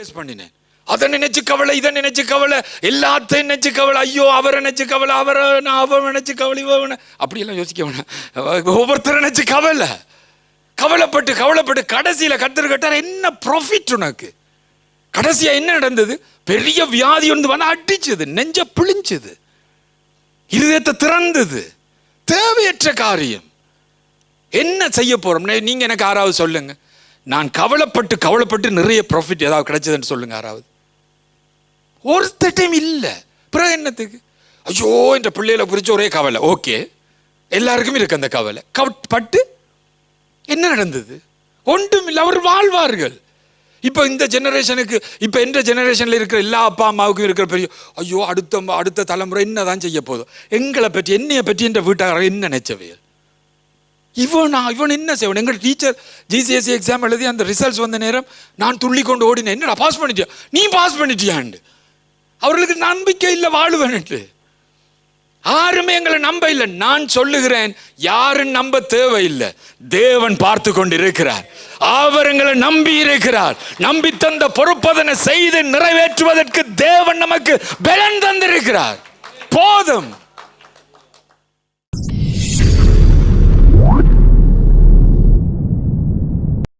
Face பண்ணினேன். அதை நினைச்சு கவலை, இதை நினைச்சு கவலை, எல்லாத்தையும் நினைச்சு கவலை. ஐயோ அவரை நினைச்சு கவலை, அவன் நினைச்சு கவலை, அப்படியெல்லாம் யோசிக்க வேணாம். ஒவ்வொருத்தரை நினைச்சு கவலை, கவலைப்பட்டு கடைசியில கர்த்தர் கேட்டார், என்ன ப்ராஃபிட் உனக்கு? கடைசியா என்ன நடந்தது? பெரிய வியாதி ஒன்று வந்து அடிச்சது, நெஞ்ச பிழிஞ்சது, இருதயத்தை திறந்தது. தேவையற்ற காரியம். என்ன செய்ய போறோம்? நீங்க எனக்கு யாராவது சொல்லுங்க, நான் கவலைப்பட்டு நிறைய ப்ராஃபிட் ஏதாவது கிடைச்சதுன்னு சொல்லுங்க யாராவது. ஒருத்தட்டையும் இல்லை. பிறகு என்னத்துக்கு? ஐயோ என்ற பிள்ளைகளை குறித்து ஒரே கவலை. ஓகே, எல்லாருக்கும் இருக்கு அந்த கவலை. பட்டு என்ன நடந்தது? ஒன்றும் இல்லை. அவர் வாழ்வார்கள். இப்போ இந்த ஜெனரேஷனுக்கு, இப்போ எந்த ஜெனரேஷனில் இருக்கிற எல்லா அப்பா அம்மாவுக்கும் இருக்கிற பெரிய ஐயோ அடுத்த தலைமுறை என்னதான் செய்ய போதும், எங்களை பற்றி என்னையை பற்றி என்ற வீட்டாளர் என்ன நினைச்சவையல், இவன் என்ன செய்வன்? எங்கள் டீச்சர் ஜிசிஎஸ்சி எக்ஸாம் எழுதி அந்த ரிசல்ட்ஸ் வந்த நேரம் நான் துள்ளி கொண்டு ஓடினேன். என்னடா பாஸ் பண்ணிட்டியா? நீ பாஸ் பண்ணிட்டியாண்டு. அவர்களுக்கு நம்பிக்கை இல்லை வாழுவேன்ட்டு. யாருமே எங்களை நம்ப இல்லை. நான் சொல்லுகிறேன், யாரும் நம்ப தேவையில்லை. தேவன் பார்த்து கொண்டு இருக்கிறார். அவர் எங்களை நம்பி இருக்கிறார். நம்பி தந்த பொறுப்பதனை செய்து நிறைவேற்றுவதற்கு தேவன் நமக்கு பலன் தந்திருக்கிறார். போதும்.